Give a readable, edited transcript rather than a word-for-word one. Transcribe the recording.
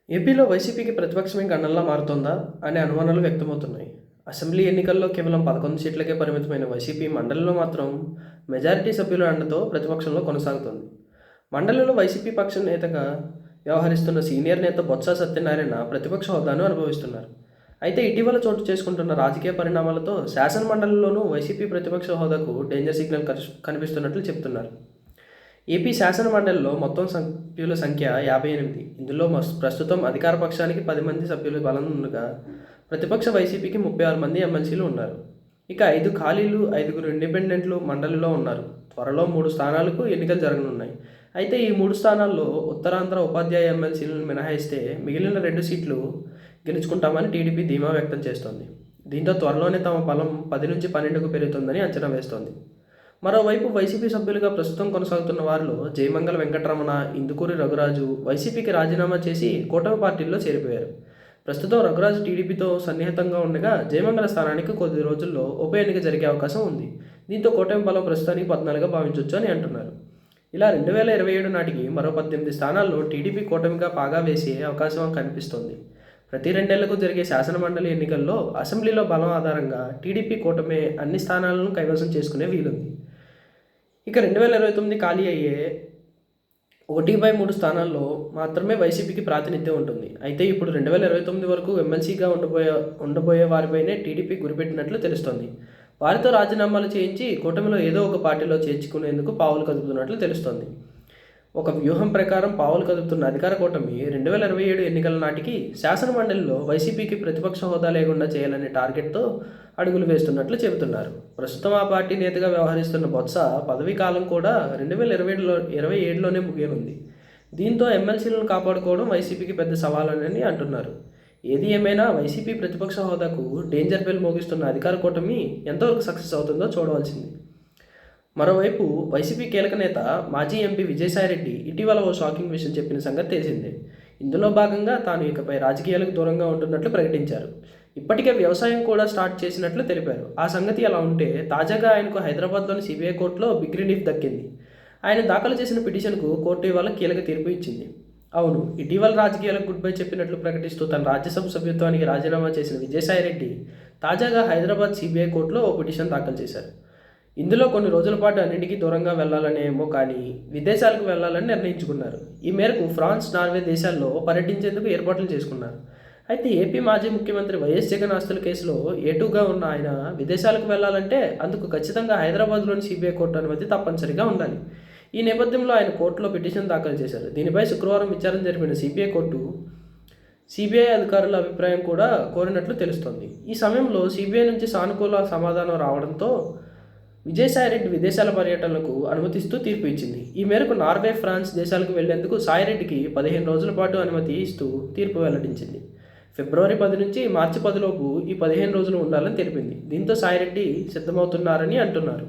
ఏపీలో వైసీపీకి ప్రతిపక్షమే గండంలా మారుతోందా అనే అనుమానాలు వ్యక్తమవుతున్నాయి. అసెంబ్లీ ఎన్నికల్లో కేవలం 11 సీట్లకే పరిమితమైన వైసీపీ మండలిలో మాత్రం మెజారిటీ సభ్యుల అండతో ప్రతిపక్షంలో కొనసాగుతోంది. మండలిలో వైసీపీ పక్ష నేతగా వ్యవహరిస్తున్న సీనియర్ నేత బొత్స సత్యనారాయణ ప్రతిపక్ష హోదాను అనుభవిస్తున్నారు. అయితే ఇటీవల చోటు చేసుకుంటున్న రాజకీయ పరిణామాలతో శాసన మండలిలోనూ వైసీపీ ప్రతిపక్ష హోదాకు డేంజర్ సిగ్నల్ కనిపిస్తున్నట్లు చెబుతున్నారు. ఏపీ శాసన మండలిలో మొత్తం సభ్యుల సంఖ్య 58. ఇందులో ప్రస్తుతం అధికార పక్షానికి 10 మంది సభ్యుల బలం ఉండగా ప్రతిపక్ష వైసీపీకి 36 మంది ఎమ్మెల్సీలు ఉన్నారు. ఇక 5 ఖాళీలు, 5గురు ఇండిపెండెంట్లు మండలిలో ఉన్నారు. త్వరలో 3 స్థానాలకు ఎన్నికలు జరగనున్నాయి. అయితే ఈ 3 స్థానాల్లో ఉత్తరాంధ్ర ఉపాధ్యాయ ఎమ్మెల్సీలను మినహాయిస్తే మిగిలిన 2 సీట్లు గెలుచుకుంటామని టీడీపీ ధీమా వ్యక్తం చేస్తోంది. దీంతో త్వరలోనే తమ బలం 10 నుంచి 12కు పెరుగుతుందని అంచనా వేస్తోంది. మరోవైపు వైసీపీ సభ్యులుగా ప్రస్తుతం కొనసాగుతున్న వారిలో జయమంగళ వెంకటరమణ, ఇందుకూరి రఘురాజు వైసీపీకి రాజీనామా చేసి కూటమి పార్టీల్లో చేరిపోయారు. ప్రస్తుతం రఘురాజు టీడీపీతో సన్నిహితంగా ఉండగా జయమంగళ స్థానానికి కొద్ది రోజుల్లో ఉప ఎన్నిక జరిగే అవకాశం ఉంది. దీంతో కూటమి బలం ప్రస్తుతానికి 14గా భావించవచ్చు అని అంటున్నారు. ఇలా 2027 నాటికి మరో 18 స్థానాల్లో టీడీపీ కూటమిగా పాగా వేసే అవకాశం కనిపిస్తోంది. ప్రతి 2 ఏళ్లకు జరిగే శాసనమండలి ఎన్నికల్లో అసెంబ్లీలో బలం ఆధారంగా టీడీపీ కూటమి అన్ని స్థానాలను కైవసం చేసుకునే వీలుంది. ఇక 2029 ఖాళీ అయ్యే 1/3 స్థానాల్లో మాత్రమే వైసీపీకి ప్రాతినిధ్యం ఉంటుంది. అయితే ఇప్పుడు 2029 వరకు ఎమ్మెల్సీగా ఉండబోయే వారిపైనే టీడీపీ గురిపెట్టినట్లు తెలుస్తోంది. వారితో రాజీనామాలు చేయించి కూటమిలో ఏదో ఒక పార్టీలో చేర్చుకునేందుకు పావులు కదుపుతున్నట్లు తెలుస్తోంది. ఒక వ్యూహం ప్రకారం పావులు కదుపుతున్న అధికార కూటమి 2027 ఎన్నికల నాటికి శాసనమండలిలో వైసీపీకి ప్రతిపక్ష హోదా లేకుండా చేయాలనే టార్గెట్తో అడుగులు వేస్తున్నట్లు చెబుతున్నారు. ప్రస్తుతం ఆ పార్టీ నేతగా వ్యవహరిస్తున్న బొత్స పదవీ కాలం కూడా 2027లోనే ముగియనుంది. దీంతో ఎమ్మెల్సీలను కాపాడుకోవడం వైసీపీకి పెద్ద సవాలని అంటున్నారు. ఏది ఏమైనా వైసీపీ ప్రతిపక్ష హోదాకు డేంజర్ బెల్ మోగిస్తున్న అధికార కూటమి ఎంతవరకు సక్సెస్ అవుతుందో చూడవలసింది. మరోవైపు వైసీపీ కీలక నేత మాజీ ఎంపీ విజయసాయిరెడ్డి ఇటీవల ఓ షాకింగ్ విషయం చెప్పిన సంగతి తెలిసిందే. ఇందులో భాగంగా తాను ఇకపై రాజకీయాలకు దూరంగా ఉంటున్నట్లు ప్రకటించారు. ఇప్పటికే వ్యవసాయం కూడా స్టార్ట్ చేసినట్లు తెలిపారు. ఆ సంగతి అలా ఉంటే తాజాగా ఆయనకు హైదరాబాద్లోని సిబిఐ కోర్టులో బిగ్ రిలీఫ్ దక్కింది. ఆయన దాఖలు చేసిన పిటిషన్కు కోర్టు ఇవాళ కీలక తీర్పు ఇచ్చింది. అవును, ఇటీవల రాజకీయాలకు గుడ్ బై చెప్పినట్లు ప్రకటిస్తూ తన రాజ్యసభ సభ్యత్వానికి రాజీనామా చేసిన విజయసాయిరెడ్డి తాజాగా హైదరాబాద్ సిబిఐ కోర్టులో ఓ పిటిషన్ దాఖలు చేశారు. ఇందులో కొన్ని రోజుల పాటు అన్నింటికీ దూరంగా వెళ్లాలనేమో కానీ విదేశాలకు వెళ్లాలని నిర్ణయించుకున్నారు. ఈ మేరకు ఫ్రాన్స్, నార్వే దేశాల్లో పర్యటించేందుకు ఏర్పాట్లు చేసుకున్నారు. అయితే ఏపీ మాజీ ముఖ్యమంత్రి వైఎస్ జగన్ ఆస్తుల కేసులో ఏటూగా ఉన్న ఆయన విదేశాలకు వెళ్లాలంటే అందుకు ఖచ్చితంగా హైదరాబాద్లోని సిబిఐ కోర్టు అనుమతి తప్పనిసరిగా ఉండాలి. ఈ నేపథ్యంలో ఆయన కోర్టులో పిటిషన్ దాఖలు చేశారు. దీనిపై శుక్రవారం విచారణ జరిపిన సిబిఐ కోర్టు సిబిఐ అధికారుల అభిప్రాయం కూడా కోరినట్లు తెలుస్తోంది. ఈ సమయంలో సిబిఐ నుంచి సానుకూల సమాధానం రావడంతో విజయసాయిరెడ్డి విదేశాల పర్యటనలకు అనుమతిస్తూ తీర్పు ఇచ్చింది. ఈ మేరకు నార్వే, ఫ్రాన్స్ దేశాలకు వెళ్లేందుకు సాయిరెడ్డికి 15 రోజుల పాటు అనుమతి ఇస్తూ తీర్పు వెల్లడించింది. ఫిబ్రవరి 10 నుంచి మార్చి 10 లోపు ఈ 15 రోజులు ఉండాలని తెలిపింది. దీంతో సాయిరెడ్డి సిద్ధమవుతున్నారని అంటున్నారు.